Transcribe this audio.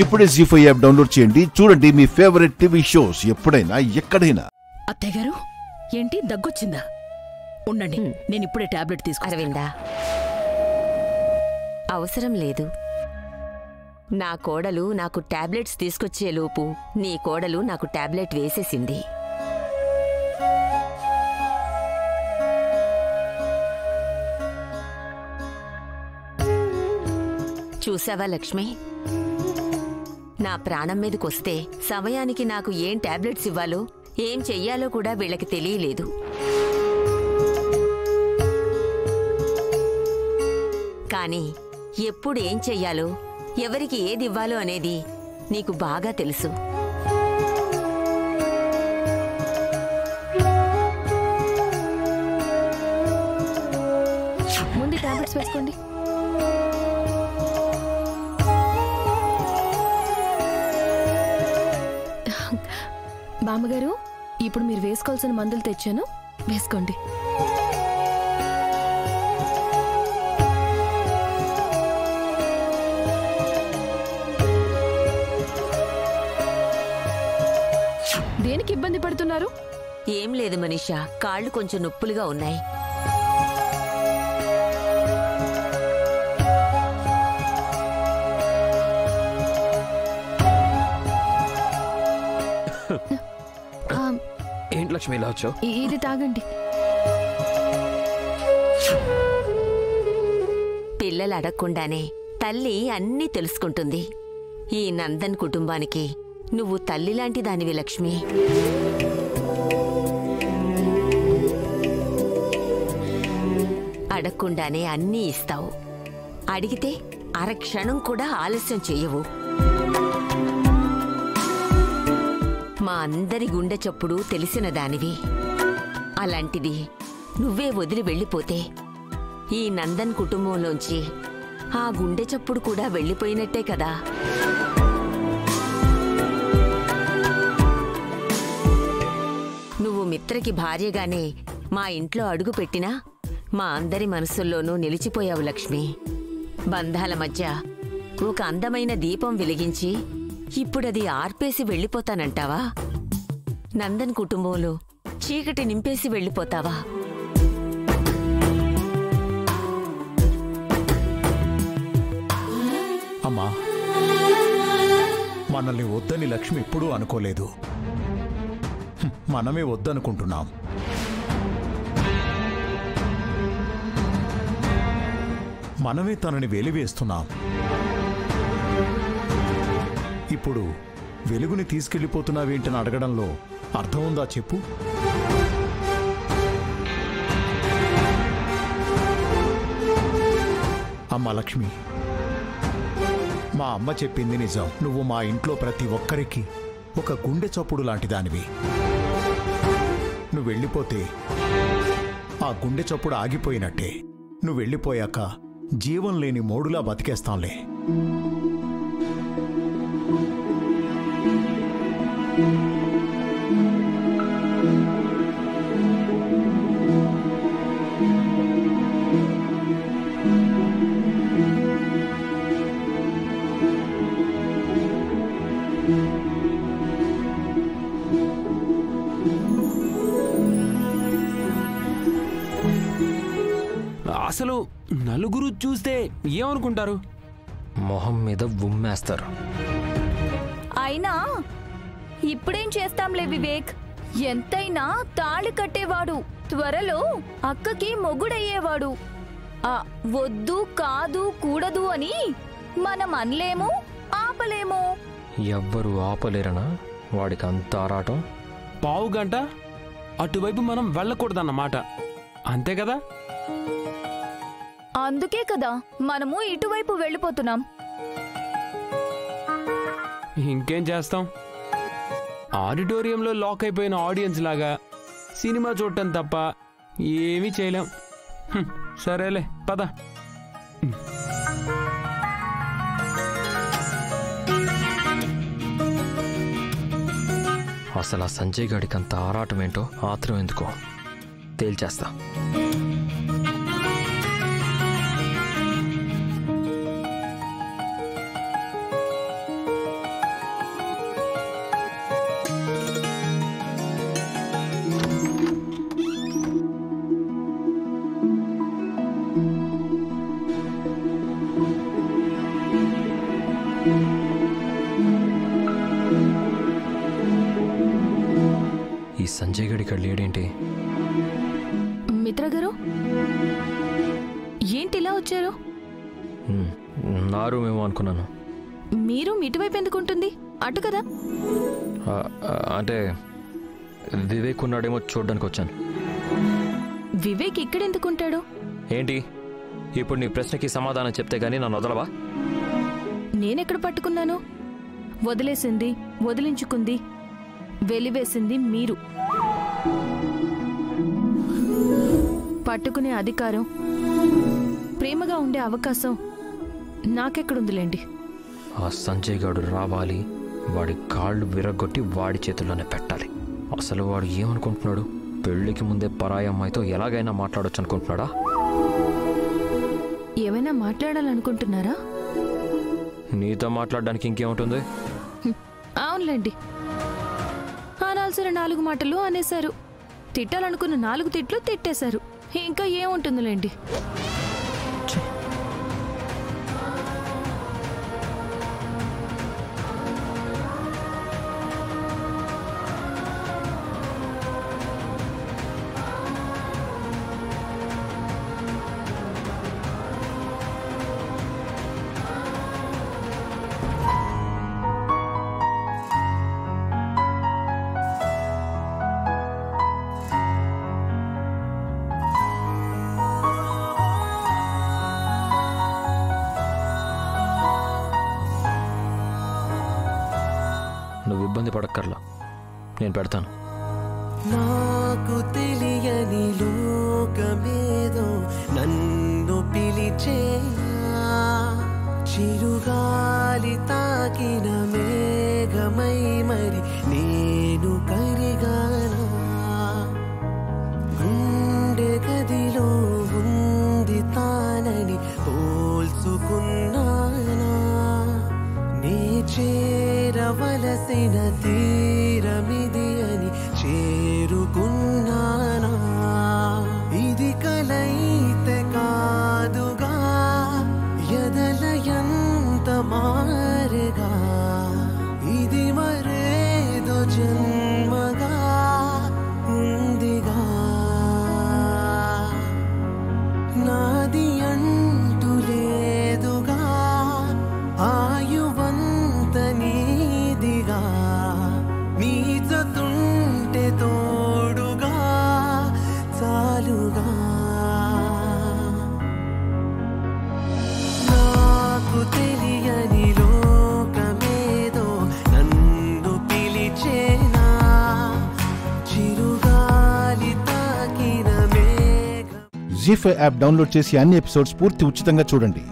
ఇప్పుడే జీ5 app download చేయండి. చూడండి మీ ఫేవరెట్ టీవీ షోస్ ఎప్పుడైనా ఎక్కడైనా. అత్తయ్య గారు, ఏంటి దగ్గొచ్చిందా? ఉండండి, నేను ఇప్పుడే టాబ్లెట్ తీసుకు. అరవిందా, అవసరం లేదు. నా కోడలు నాకు టాబ్లెట్స్ తీసుకొచ్చేలోపు నీ కోడలు నాకు టాబ్లెట్ వేసేసింది. చూసావా లక్ష్మి, నా ప్రాణం మీదకొస్తే సమయానికి నాకు ఏం టాబ్లెట్స్ ఇవ్వాలో ఏం చెయ్యాలో కూడా వీళ్ళకి తెలియలేదు. కానీ ఎప్పుడు ఏం చెయ్యాలో ఎవరికి ఏది ఇవ్వాలో అనేది నీకు బాగా తెలుసు. ముందు టాబ్లెట్స్ వేసుకోండి. బామ్మగారు, ఇప్పుడు మీరు వేసుకోవాల్సిన మందులు తెచ్చాను, వేసుకోండి. దేనికి ఇబ్బంది పడుతున్నారు? ఏం లేదు మనీషా, కాళ్ళు కొంచెం నొప్పులుగా ఉన్నాయి. ఏంటి లక్ష్మి ఇలా వచ్చావు? ఇది తాగండి. పిల్లలు అడగకుండానే తల్లి అన్నీ తెలుసుకుంటుంది. ఈ నందన్ కుటుంబానికి నువ్వు తల్లిలాంటి దానివి లక్ష్మి. అడగకుండానే అన్నీ ఇస్తావు. అడిగితే అరక్షణం కూడా ఆలస్యం చెయ్యవు. మా అందరి గుండె చప్పుడు తెలిసిన దానివి. అలాంటిది నువ్వే వదిలి వెళ్ళిపోతే ఈ నందన్ కుటుంబంలోంచి ఆ గుండె చప్పుడు కూడా వెళ్ళిపోయినట్టే కదా. నువ్వు మిత్రకి భార్యగానే మా ఇంట్లో అడుగు పెట్టినా మా అందరి మనసుల్లోనూ నిలిచిపోయావు లక్ష్మి. బంధాల మధ్య ఒక అందమైన దీపం వెలిగించి ఇప్పుడది ఆర్పేసి వెళ్ళిపోతానంటావా? నందన్ కుటుంబంలో చీకటి నింపేసి వెళ్ళిపోతావా? అమ్మా, మనల్ని వద్దని లక్ష్మి ఎప్పుడూ అనుకోలేదు. మనమే వద్దనుకుంటున్నాం. మనమే తనని వెలివేస్తున్నాం. ఇప్పుడు వెలుగుని తీసుకెళ్లిపోతున్నావేంటని అడగడంలో అర్థం ఉందా చెప్పు? అమ్మ లక్ష్మి, మా అమ్మ చెప్పింది నిజం. నువ్వు మా ఇంట్లో ప్రతి ఒక్కరికి ఒక గుండె చప్పుడు లాంటి దానివి. నువ్వు వెళ్ళిపోతే ఆ గుండె చప్పుడు ఆగిపోయినట్టే. నువ్వు వెళ్ళిపోయాక జీవం లేని మోడులా బతికేస్తాంలే. అసలు నలుగురు చూస్తే ఏమనుకుంటారు? మొహం మీద ఉమ్మేస్తారు. అయినా ఇప్పుడేం చేస్తాంలే వివేక్. ఎంతైనా తాళి కట్టేవాడు త్వరలో అక్కకి మొగుడయ్యేవాడు. వద్దు, కాదు, కూడదు అని మనం అనలేము, ఆపలేము. ఎవ్వరు ఆపలేరనా వాడికి అంత ఆరాటం? పావు గంట అటువైపు మనం వెళ్ళకూడదన్నమాట, అంతే కదా? అందుకే కదా మనము ఇటువైపు వెళ్ళిపోతున్నాం. ఇంకేం చేస్తాం? ఆడిటోరియంలో లాక్ అయిపోయిన ఆడియన్స్ లాగా సినిమా చూడటం తప్ప ఏమీ చేయలేం. సరేలే, పద. అసలు ఆ సంజయ్ గాడికి అంత ఆరాటం ఏంటో, ఆత్రం ఎందుకో తేల్చేస్తా. ఈ సంజయ్ గడి ఇక్కడ లేడేంటి? మిత్ర గారు ఏంటి ఇలా వచ్చారు? నా రూమేమో అనుకున్నాను. మీరు ఇటువైపు ఎందుకు ఉంటుంది? అటు కదా. అంటే వివేక్ ఉన్నాడేమో చూడడానికి వచ్చాను. వివేక్ ఇక్కడ ఎందుకుంటాడు? ఏంటి ఇప్పుడు నీ ప్రశ్నకి సమాధానం చెప్తే గానీ నన్ను వదలవా? నేనెక్కడ పట్టుకున్నాను? వదిలేసింది, వదిలించుకుంది, వెలివేసింది మీరు. పట్టుకునే అధికారం, ప్రేమగా ఉండే అవకాశం నాకెక్కడుందిలేండి. ఆ సంజయ్ గాడు రావాలి, వాడి కాళ్ళు విరగొట్టి వాడి చేతుల్లోనే పెట్టాలి. అసలు వాడు ఏమనుకుంటున్నాడు? పెళ్లికి ముందే పరాయి అమ్మాయితో ఎలాగైనా మాట్లాడొచ్చు అనుకుంటున్నాడా? ఏమైనా మాట్లాడాలనుకుంటున్నారా? నీతో మాట్లాడడానికి ఇంకేముంటుంది? అవునులేండి, అనాల్సిన 4 మాటలు అనేశారు. తిట్టాలనుకున్న 4 తిట్లు తిట్టేశారు. ఇంకా ఏముంటుందిలేండి. నువ్వు ఇబ్బంది పడక్కర్లా, నేను పెడతాను. నాకు తెలియని లోకమేదో నన్ను పిలిచేనా, చిరుగాలి తాకిన మేఘమై మరి నేను కరిగానా, గుండె గదిలో ఉంది తానని పోల్చుకున్నానా, నీ చేరవలసిన తీరమిది అని చేరుకున్నానా, ఇది కలైతే కాదుగా ఎదలయంత మారెగా, ఇది మరేదో జన్మగా ఉందిగా, నాది అంటూ లేదుగా, ఆయువంత నీదిగా, నీతుంటే తోడుగా చాలుగా, నాకు తెలియని లోకమేదో నన్ను పిలిచేనా, చిరుగాలి తాకిన మేఘ. జీ5 యాప్ డౌన్లోడ్ చేసి అన్ని ఎపిసోడ్స్ పూర్తి ఉచితంగా చూడండి.